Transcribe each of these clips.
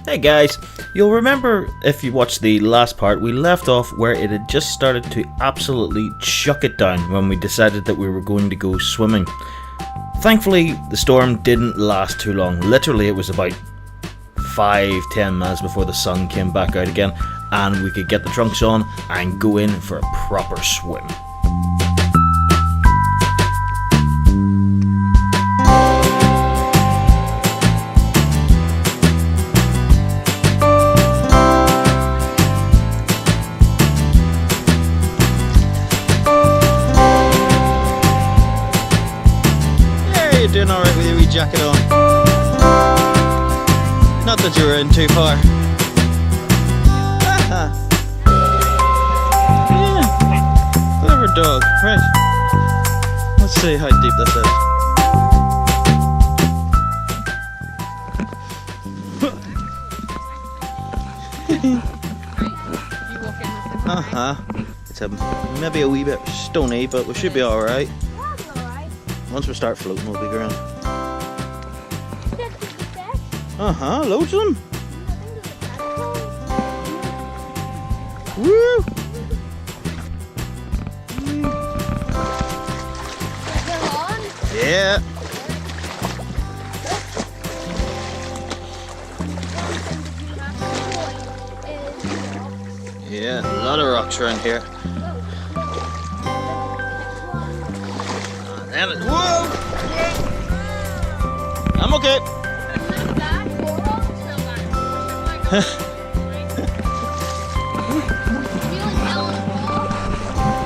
Hey guys, you'll remember if you watched the last part, we left off where it had just started to absolutely chuck it down when we decided that we were going to go swimming. Thankfully, the storm didn't last too long. Literally, it was about 5-10 minutes before the sun came back out again, and we could get the trunks on and go in for a proper swim. Doing alright with your wee jacket on. Not that you were in too far. Yeah. Clever dog. Right. Let's see how deep this is. It's maybe a wee bit stony, but we should be alright. Once we start floating, we'll be grand. Loads of them. Woo! Yeah. Yeah, a lot of rocks around here. Damn it. Whoa! I'm okay.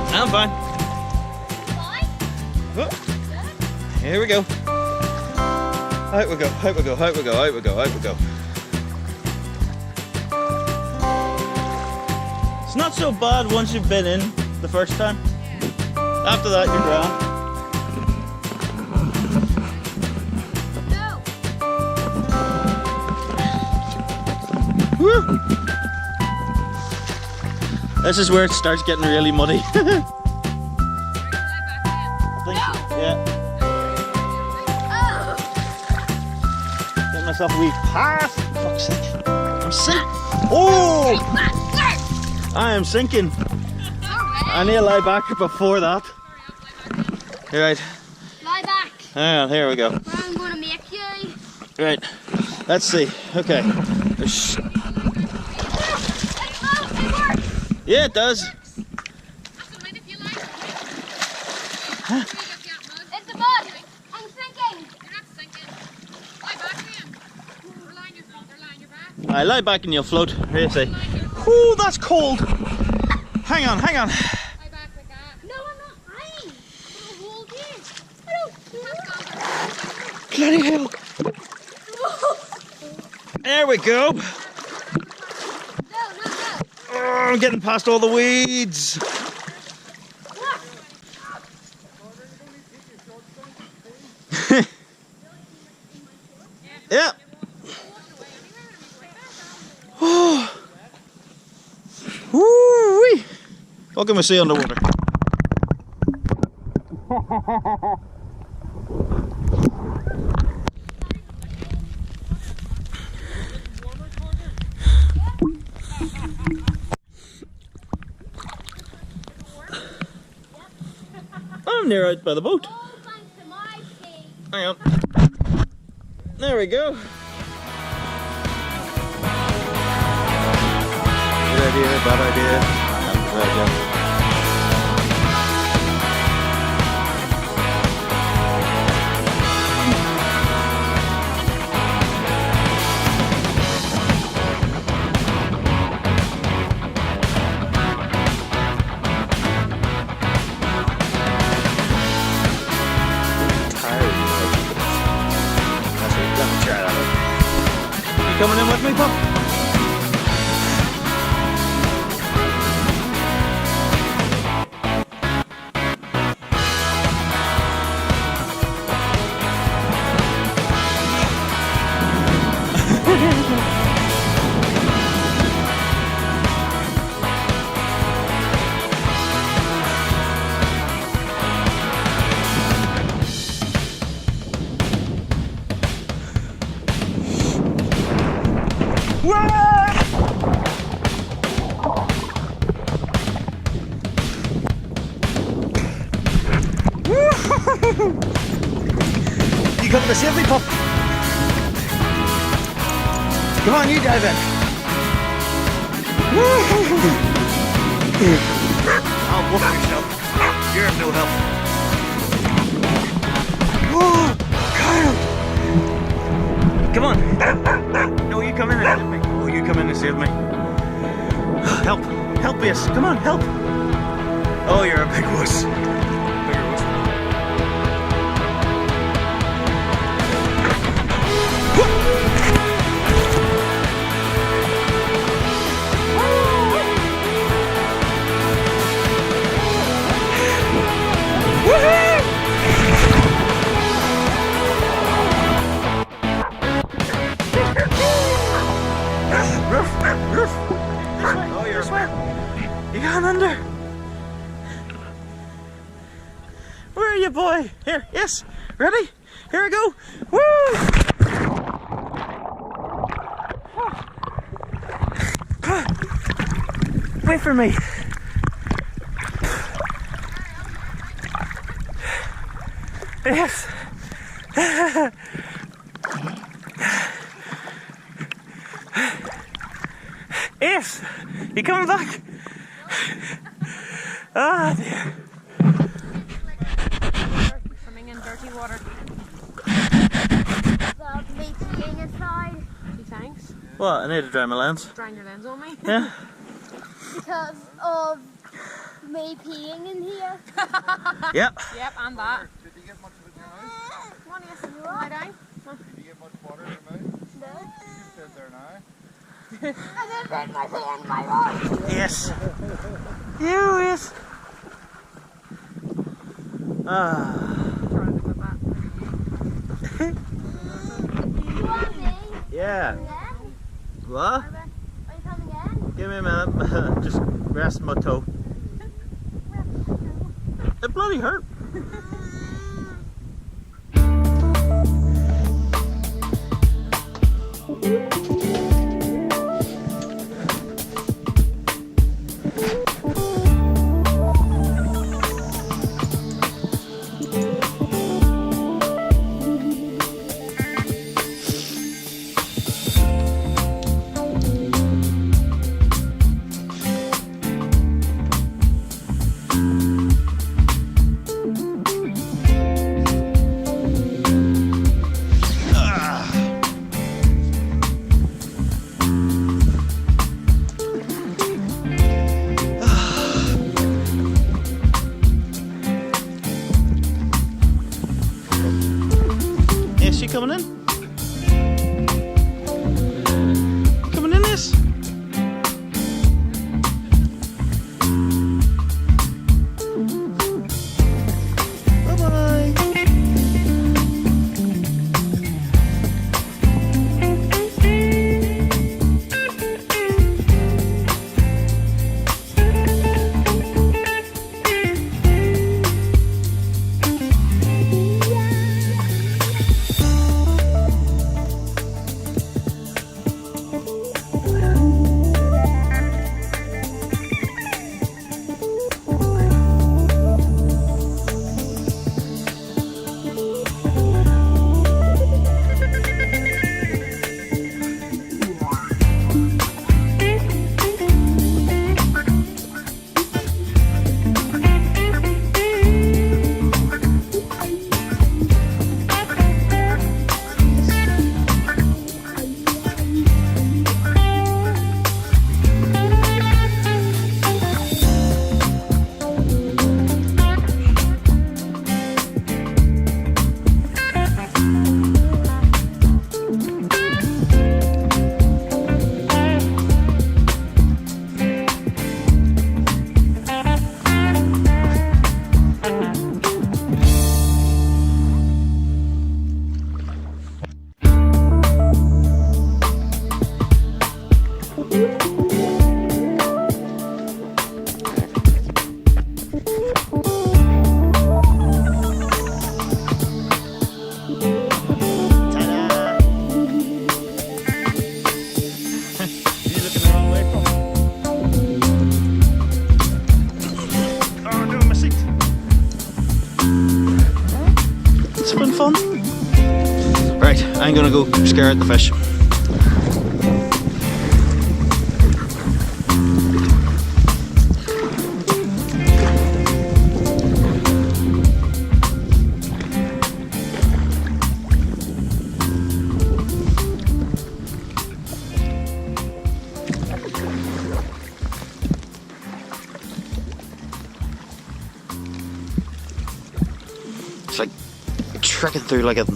I'm fine. Oh, here we go. Out we go, out we go, out we go, out we go, out we go. It's not so bad once you've been in the first time. After that, you're grand. Woo. This is where it starts getting really muddy. I think, yeah. Get myself a wee path. Fuck's sake. I'm sinking. Oh! I am sinking. I need to lie back before that. You're right. Lie back. Hang on, here we go. I'm going to make you. Right. Let's see. Okay. There's... Yeah, it does. It's the bug. I'm sinking. You're not sinking. Lie back then. They're lying your back. I lie back and you'll float. Here you see. Ooh, that's cold. Hang on, hang on. Lie back like that. No, I'm not lying. I'll hold you. I don't Bloody hell. There we go. No. Oh, I'm getting past all the weeds. Yeah. Oh. Woo-wee. What can we see underwater? I'm near out by the boat. All thanks to my tea. Hang on. There we go. Good idea, bad idea. Good idea. Coming in with me, pup? Woo! You coming to save me, pup? Come on, you dive in. I'll whoop yourself. You're of no help. Whoa, Kyle! Come on. No, you come in and save me. Oh, you come in and save me. Help. Help, Ace. Come on, help. Oh, you're a big wuss. Bigger wuss. Oh, you're sweat. You got under. Where are you, boy? Here, yes. Ready? Here I go. Woo! Wait for me. Yes. Yes. You coming back? Ah, dear. Swimming in dirty water. Well, me being inside Gee, thanks. What? I need to dry my lens. Drying your lens on me. Yeah. because of me peeing in here. Yep. Yep, and that. Did you get much of it in your mouth? Come on, yes, you Lie are. down. Did you get much water in your mouth? No. You sit there now. And then bring my pee in my mouth. Yes. You is. Ah. Trying to get that. You want me? Yeah. Again? What? Are you coming again? Give me a minute. Just rest my toe. It bloody hurt. Is she coming in? Coming in, this? Bye-bye. It's been fun. Right, I'm gonna go scare at the fish. It's like trekking through like a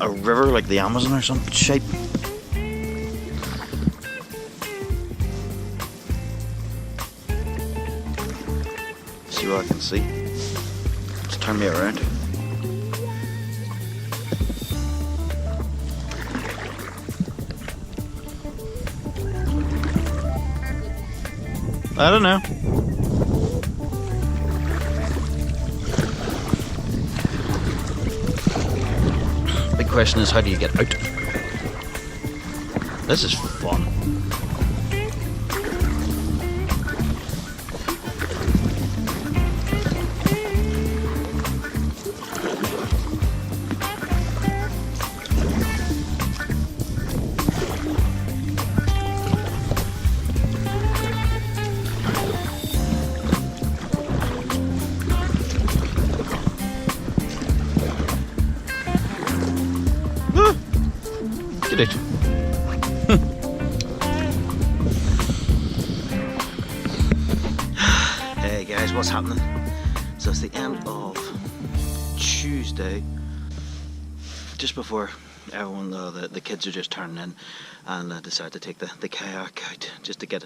river, like the Amazon or some shape. See what I can see. Just turn me around. I don't know. Big question is, how do you get out? This is fun. Get it. Hey guys, what's happening? So it's the end of Tuesday, just before everyone, the kids are just turning in, and I decided to take the kayak out just to get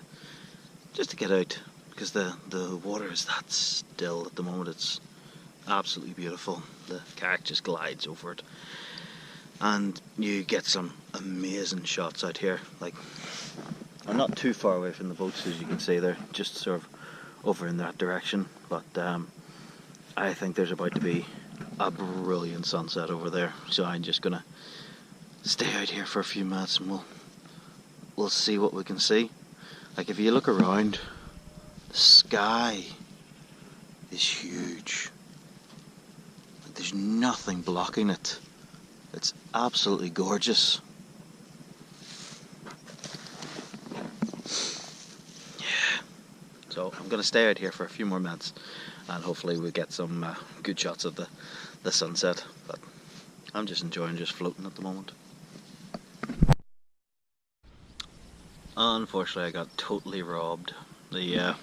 out, because the water is that still at the moment. It's absolutely beautiful. The kayak just glides over it, and you get some amazing shots out here. Like, I'm not too far away from the boats, as you can see. They're just sort of over in that direction, but I think there's about to be a brilliant sunset over there, so I'm just gonna stay out here for a few minutes and we'll see what we can see. Like, if you look around, the sky is huge. Like, there's nothing blocking it. It's absolutely gorgeous. Yeah. So I'm going to stay out here for a few more minutes, and hopefully we'll get some good shots of the sunset. But I'm just enjoying just floating at the moment. Unfortunately, I got totally robbed. The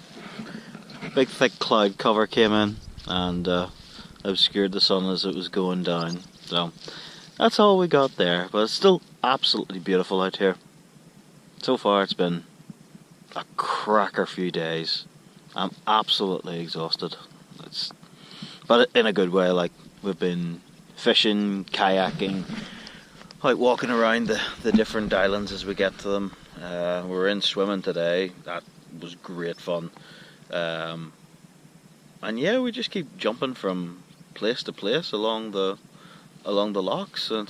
big thick cloud cover came in and obscured the sun as it was going down. So that's all we got there, but it's still absolutely beautiful out here. So far it's been a cracker few days. I'm absolutely exhausted. But in a good way. Like, we've been fishing, kayaking, like walking around the different islands as we get to them. We were in swimming today. That was great fun. And yeah, we just keep jumping from place to place along the loughs, and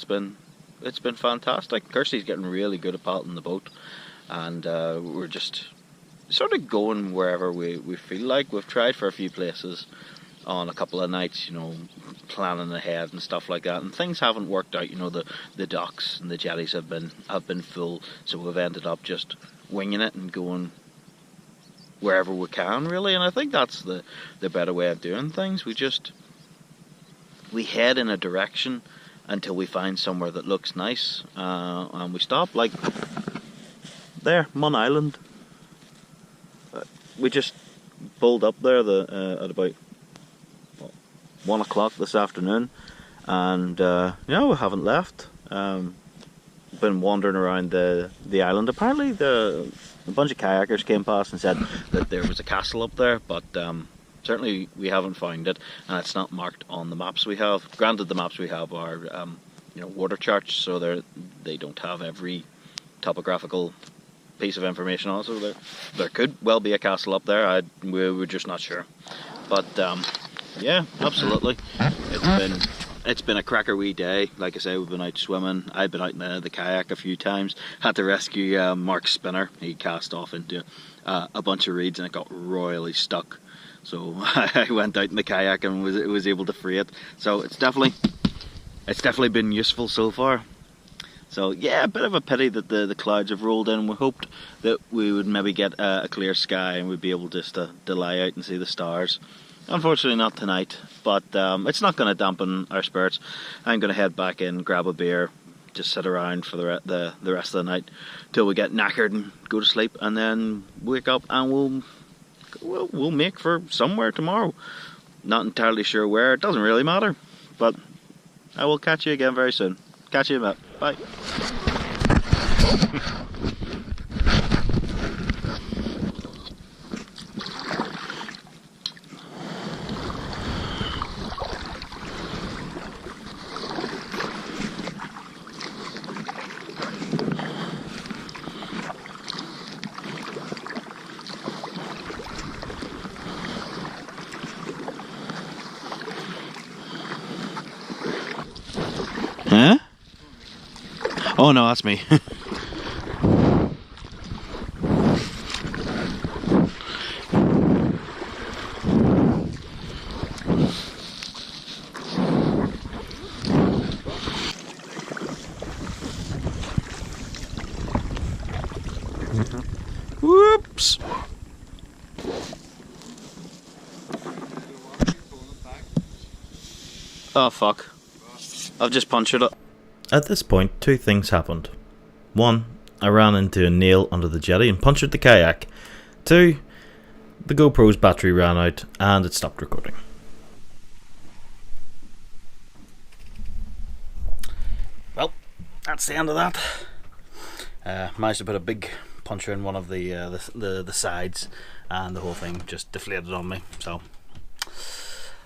it's been fantastic. Kirsty's getting really good at piloting the boat, and we're just sort of going wherever we feel like. We've tried for a few places on a couple of nights, you know, planning ahead and stuff like that, and things haven't worked out. You know, the docks and the jetties have been full, so we've ended up just winging it and going wherever we can, really. And I think that's the better way of doing things. We head in a direction until we find somewhere that looks nice, and we stop. Like there, Mun Island. We just pulled up there at about 1 o'clock this afternoon, and yeah, we haven't left. Been wandering around the island. Apparently a bunch of kayakers came past and said that there was a castle up there, but certainly we haven't found it, and it's not marked on the maps we have. Granted, the maps we have are water charts, so they don't have every topographical piece of information on it. So there could well be a castle up there. We're just not sure. But yeah, absolutely. It's been a cracker wee day. Like I say, we've been out swimming. I've been out in the kayak a few times. Had to rescue Mark's spinner. He cast off into a bunch of reeds and it got royally stuck. so I went out in the kayak and was able to free it. So it's definitely been useful so far. So yeah, a bit of a pity that the clouds have rolled in. We hoped that we would maybe get a clear sky and we'd be able just to lie out and see the stars. Unfortunately not tonight, but it's not going to dampen our spirits. I'm going to head back in, grab a beer, just sit around for the rest of the night till we get knackered and go to sleep, and then wake up and we'll make for somewhere tomorrow. Not entirely sure where, it doesn't really matter, but I will catch you again very soon. Catch you in a bit. Bye. Huh? Oh no, that's me. Whoops. Oh fuck. I've just punctured it. At this point, two things happened. One, I ran into a nail under the jetty and punctured the kayak. Two, the GoPro's battery ran out and it stopped recording. Well, that's the end of that. Managed to put a big puncture in one of the sides, and the whole thing just deflated on me. So,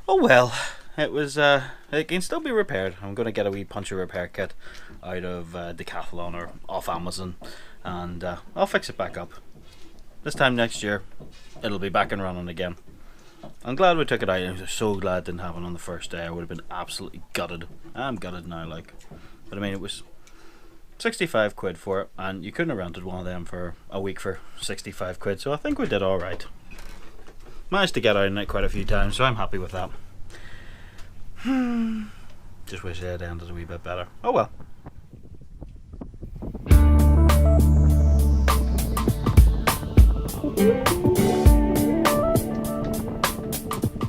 oh well. It was. It can still be repaired. I'm going to get a wee puncture repair kit out of Decathlon or off Amazon, and I'll fix it back up. This time next year, it'll be back and running again. I'm glad we took it out. I'm so glad it didn't happen on the first day. I would have been absolutely gutted. I'm gutted now, like. But I mean, it was 65 quid for it, and you couldn't have rented one of them for a week for 65 quid. So I think we did all right. Managed to get out in it quite a few times, so I'm happy with that. Just wish it had ended a wee bit better. Oh well.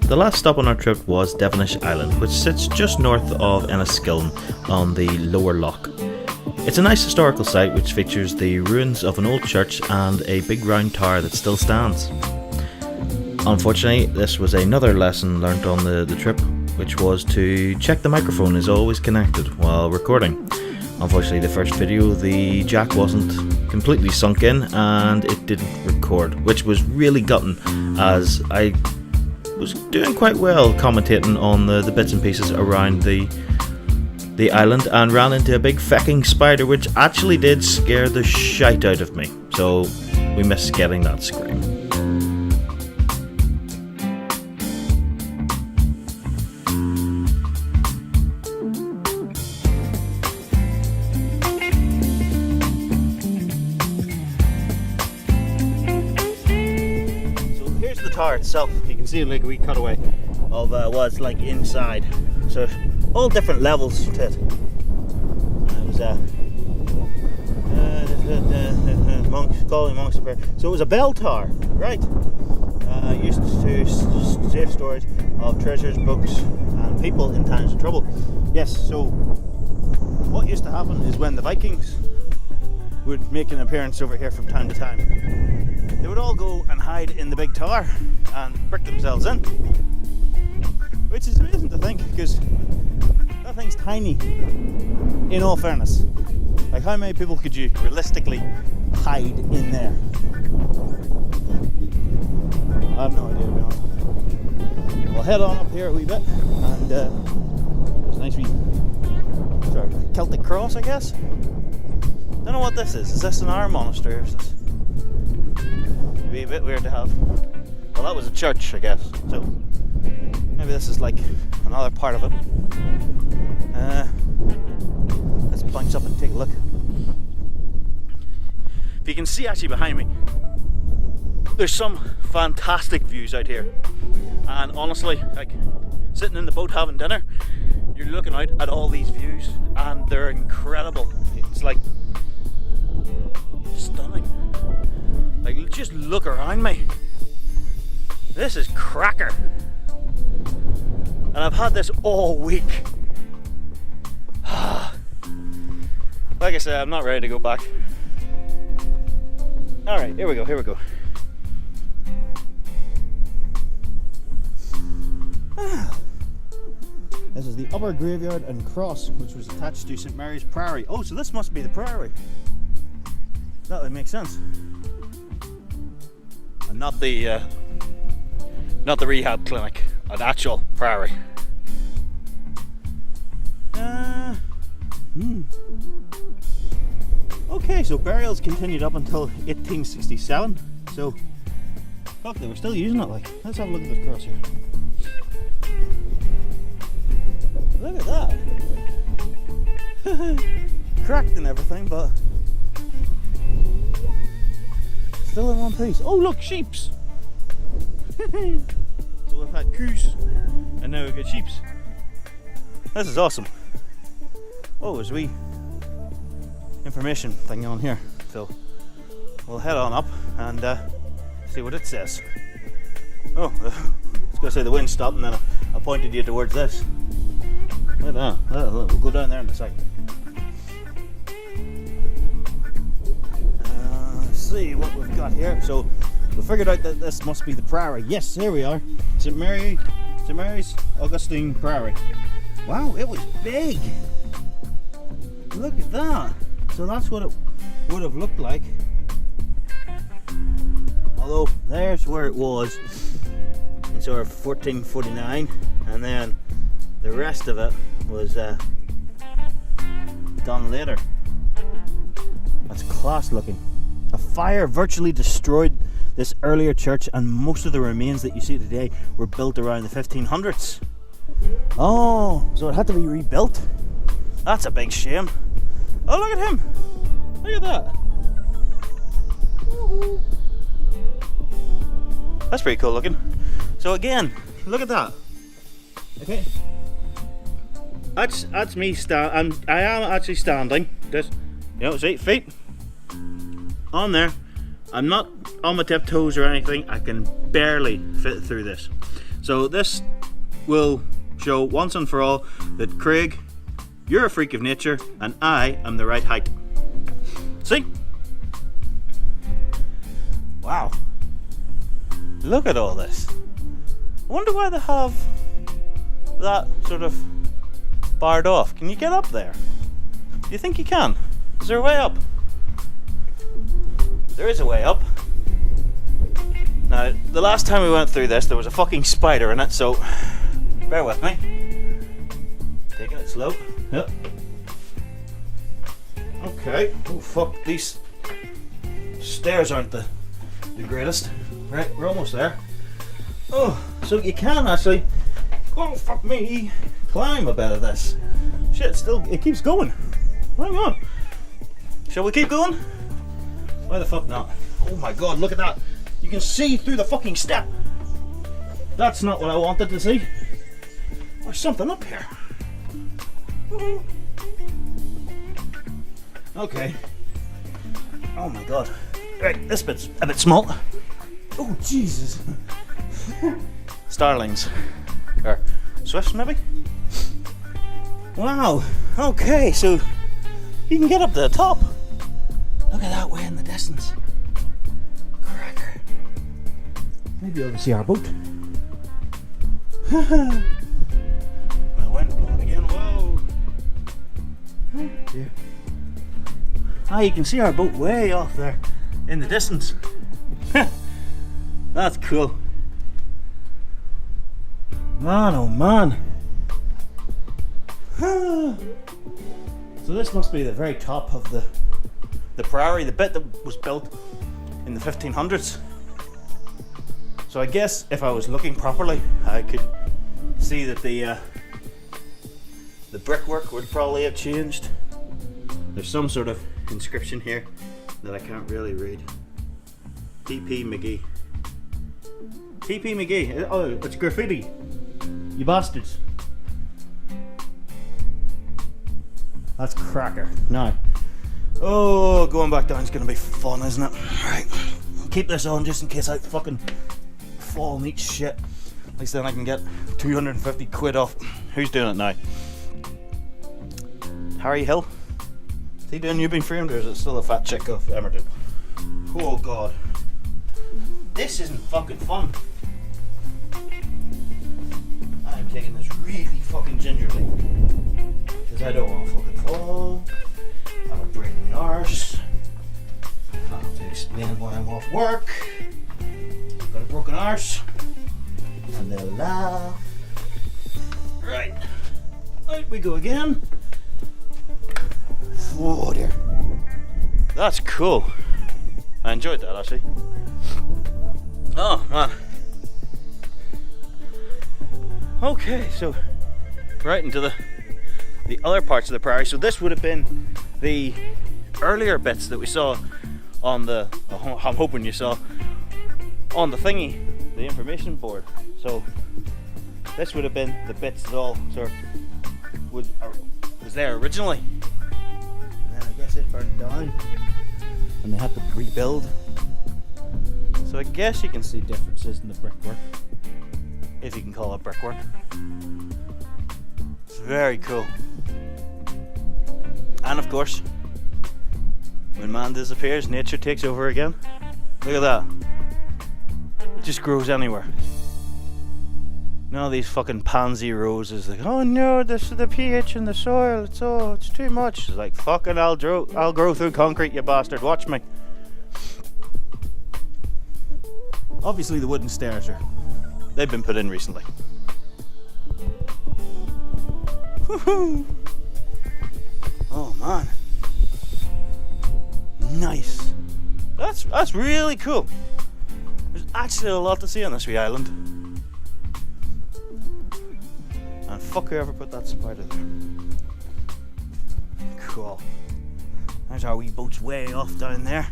The last stop on our trip was Devenish Island, which sits just north of Enniskillen on the lower loch. It's a nice historical site which features the ruins of an old church and a big round tower that still stands. Unfortunately, this was another lesson learnt on the trip, which was to check the microphone is always connected while recording. Unfortunately, the first video, the jack wasn't completely sunk in and it didn't record, which was really gutting, as I was doing quite well commentating on the bits and pieces around the island and ran into a big fecking spider, which actually did scare the shite out of me. So we missed getting that scream. Tower itself, you can see like a wee cutaway of what's like inside, so all different levels to it. It was monks. So it was a bell tower, right? Used to safe storage of treasures, books, and people in times of trouble. Yes. So what used to happen is when the Vikings would make an appearance over here from time to time, they would all go and hide in the big tower and brick themselves in, which is amazing to think, because that thing's tiny, in all fairness. Like, how many people could you realistically hide in there? I have no idea, to be honest. We'll head on up here a wee bit, and there's a nice wee sort of Celtic cross, I guess. Don't know what this is. Is this an our monastery, or is this? It'd be a bit weird to have. Well, that was a church, I guess. So maybe this is like another part of it. Let's bounce up and take a look. If you can see actually behind me, There's some fantastic views out here, and honestly, like sitting in the boat having dinner, you're looking out at all these views and they're incredible. It's like stunning. Like, just look around me. This is cracker. And I've had this all week. Like I said, I'm not ready to go back. Alright, here we go. This is the upper graveyard and cross, which was attached to St Mary's Priory. Oh, so this must be the priory. That would make sense. And not the rehab clinic, an actual priory. Okay, so burials continued up until 1867. So, fuck, they were still using it. Like, let's have a look at this cross here. Look at that. Cracked and everything, but still in one piece. Oh, look, sheeps. So we've had coos, and now we've got sheeps. This is awesome. Oh, there's a wee information thing on here. So we'll head on up and see what it says. Oh, I was going to say the wind stopped, and then I pointed you towards this. Look at that. We'll go down there in a second. Let's see what we've got here. So we figured out that this must be the priory. Yes, here we are. St Mary's Augustine Priory. Wow, it was big. Look at that. So that's what it would have looked like. Although there's where it was in sort of 1449, and then the rest of it was done later. That's class looking. A fire virtually destroyed this earlier church, and most of the remains that you see today were built around the 1500s. Oh, so it had to be rebuilt? That's a big shame. Oh, look at him! Look at that! Woo-hoo. That's pretty cool looking. So again, look at that. Okay. That's me I am actually standing. Just, you know, see, feet on there. I'm not on my tiptoes or anything. I can barely fit through this. So this will show once and for all that Craig, you're a freak of nature, and I am the right height. See? Wow. Look at all this. I wonder why they have that sort of barred off. Can you get up there? Do you think you can? Is there a way up? There is a way up. Now, the last time we went through this, there was a fucking spider in it, so bear with me. Taking it slow. Yep. Okay. Oh fuck, these stairs aren't the greatest. Right, we're almost there. Oh, so you can actually, oh fuck me, climb a bit of this. Shit, it keeps going. Hang on. Shall we keep going? Why the fuck not? Oh my god, look at that. You can see through the fucking step. That's not what I wanted to see. There's something up here. Okay. Oh my god. Right, this bit's a bit small. Oh Jesus. Starlings. Or swifts maybe? Wow. Okay, so you can get up to the top. Look at that way in the distance. Cracker. Maybe you'll see our boat. The wind's blowing again. Whoa. Dear. Ah, you can see our boat way off there in the distance. That's cool. Man, oh man. So this must be the very top of the priory, the bit that was built in the 1500s. So I guess if I was looking properly, I could see that the brickwork would probably have changed. There's some sort of inscription here that I can't really read. T.P. McGee. TP McGee. Oh, it's graffiti. You bastards. That's cracker. Now, oh, going back down is going to be fun, isn't it? Right. Keep this on just in case I fucking fall and eat shit. At least then I can get 250 quid off. Who's doing it now? Harry Hill? Is he doing You've Been Framed, or is it still a fat chick off Emerton? Oh god. This isn't fucking fun. I'm taking this really fucking gingerly. Because I don't want to fucking fall. I would break my arse. I have to explain why I'm off work. I've got a broken arse. And they'll laugh. Right. Out we go again. Oh dear. That's cool. I enjoyed that actually. Oh man. Okay, so right into the other parts of the prairie. So this would have been the earlier bits that we saw on the, I'm hoping you saw, on the thingy, the information board. So this would have been the bits that all sort of was there originally. And then I guess it burned down and they had to rebuild. So I guess you can see differences in the brickwork, if you can call it brickwork. It's very cool. And of course, when man disappears, nature takes over again. Look at that. It just grows anywhere. None of these fucking pansy roses like, oh no, this is the pH in the soil, it's too much. It's like, fucking I'll grow through concrete, you bastard, watch me. Obviously the wooden stairs they've been put in recently. Woohoo! Oh man. Nice. That's really cool. There's actually a lot to see on this wee island. And fuck whoever put that spider there. Cool. There's our wee boats way off down there.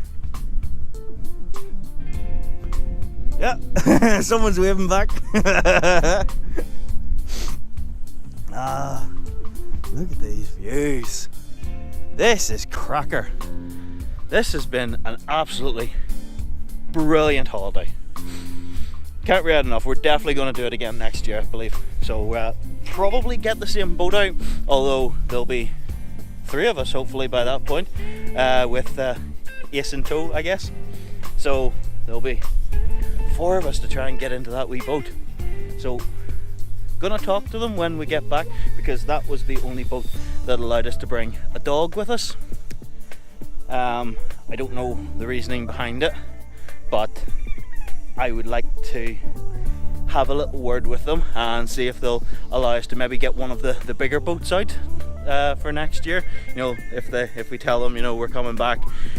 Yeah, someone's waving back. Ah, look at these views. This is cracker. This has been an absolutely brilliant holiday. Can't read enough. We're definitely going to do it again next year, I believe. So probably get the same boat out, although there'll be 3 of us hopefully by that point, with Ace in tow, I guess. So there'll be 4 of us to try and get into that wee boat. So gonna talk to them when we get back, because that was the only boat that allowed us to bring a dog with us. I don't know the reasoning behind it, but I would like to have a little word with them and see if they'll allow us to maybe get one of the bigger boats out for next year. You know, if we tell them, you know, we're coming back,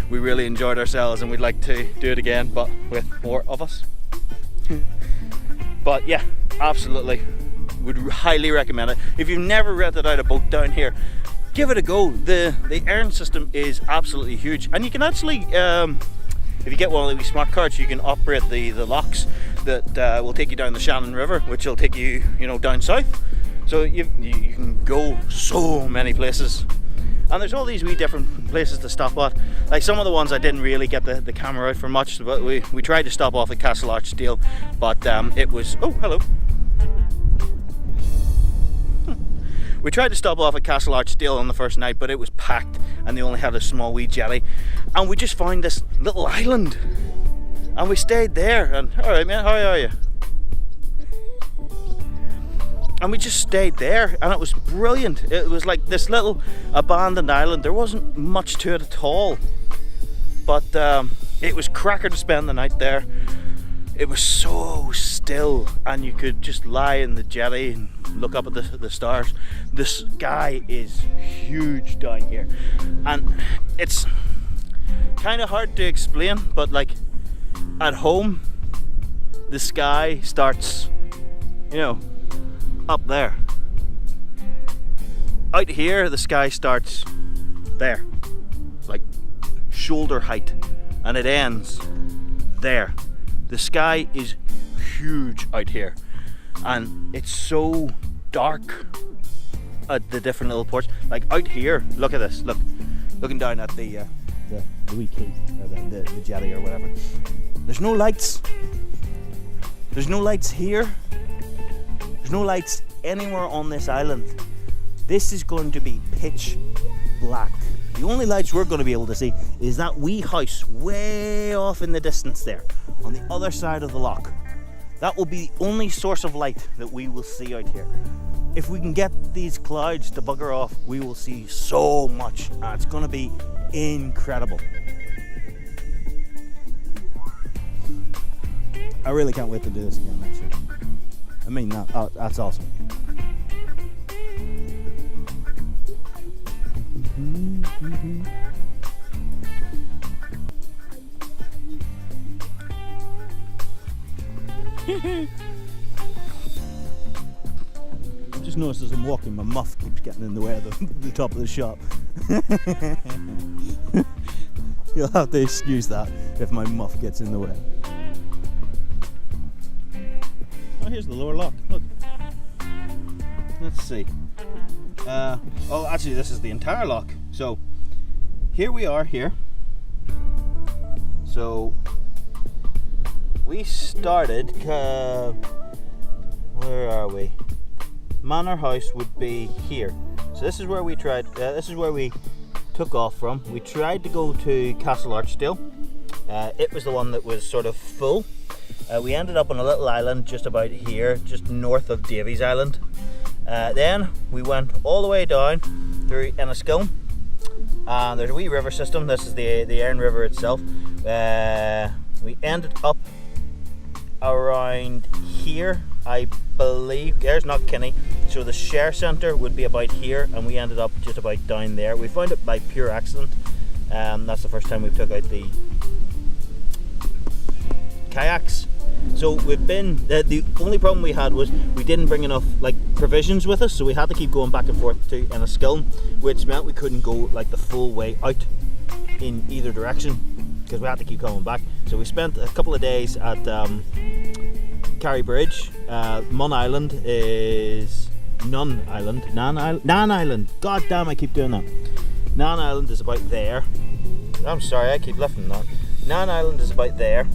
we really enjoyed ourselves and we'd like to do it again, but with more of us. But yeah, absolutely would highly recommend it. If you've never rented out a boat down here, give it a go. The airing system is absolutely huge, and you can actually if you get one of the smart cards, you can operate the loughs that will take you down the Shannon River, which will take you, you know, down south. So you can go so many places, and there's all these wee different places to stop at. Like some of the ones I didn't really get the camera out for much, but we tried to stop off at Castle Archdale, but it was, oh hello. We tried to stop off at Castle Archdale on the first night, but it was packed and they only had a small wee jetty. And we just found this little island and we stayed there. And alright man, how are you? And we just stayed there and it was brilliant. It was like this little abandoned island. There wasn't much to it at all, but it was cracker to spend the night there. It was so still and you could just lie in the jetty and look up at the stars. The sky is huge down here and it's kind of hard to explain, but like at home the sky starts, you know, up there. Out here the sky starts there, like shoulder height, and it ends there. The sky is huge out here, and it's so dark at the different little ports. Like out here, look at this. Looking down at the wee quay or the jetty or whatever. There's no lights. There's no lights here. There's no lights anywhere on this island. This is going to be pitch black. The only lights we're going to be able to see is that wee house way off in the distance there, on the other side of the loch. That will be the only source of light that we will see out here. If we can get these clouds to bugger off, we will see so much. It's going to be incredible. I really can't wait to do this again next year. I mean, that's awesome. Just noticed as I'm walking, my muff keeps getting in the way of the top of the shop. You'll have to excuse that if my muff gets in the way. Oh, here's the lower lock. Look. Let's see. Oh, actually, this is the entire lock. So here we are here. So we started. Where are we? Manor House would be here. So this is where we tried. This is where we took off from. We tried to go to Castle Archdale. It was the one that was sort of full. We ended up on a little island just about here, just north of Devenish Island. Then we went all the way down through Enniskillen. There's a wee river system. This is the Erne River itself. We ended up around here, I believe. There's Knockkinney. So the share centre would be about here, and we ended up just about down there. We found it by pure accident. That's the first time we took out the kayaks. So we've been, the only problem we had was we didn't bring enough like provisions with us, so we had to keep going back and forth to Enniskillen, which meant we couldn't go like the full way out in either direction because we had to keep coming back. So we spent a couple of days at Carry Bridge. Mun Island is Nan Island. God damn, I keep doing that. Nan Island is about there. I'm sorry, I keep lifting that. Nan Island is about there.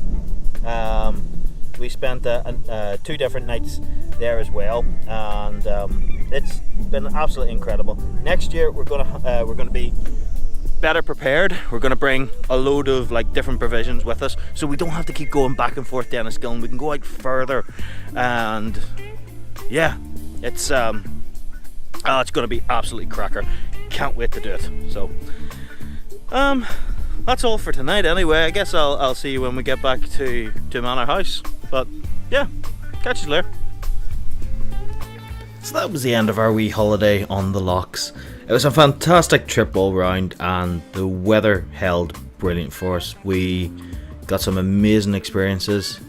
We spent 2 different nights there as well, and it's been absolutely incredible. Next year we're gonna be better prepared. We're gonna bring a load of like different provisions with us, so we don't have to keep going back and forth to Enniskillen. We can go out further, and yeah, it's gonna be absolutely cracker. Can't wait to do it. So that's all for tonight anyway. I guess I'll see you when we get back to Manor House. But yeah, catch you later. So that was the end of our wee holiday on the Loughs. It was a fantastic trip all round, and the weather held brilliant for us. We got some amazing experiences,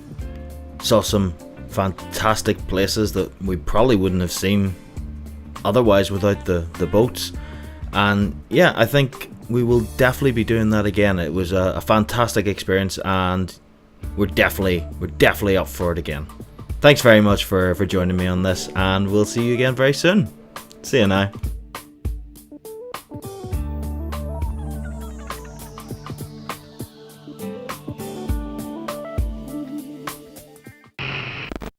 saw some fantastic places that we probably wouldn't have seen otherwise without the boats. And yeah, I think we will definitely be doing that again. It was a fantastic experience, and we're definitely up for it again. Thanks very much for joining me on this, and we'll see you again very soon. See you now.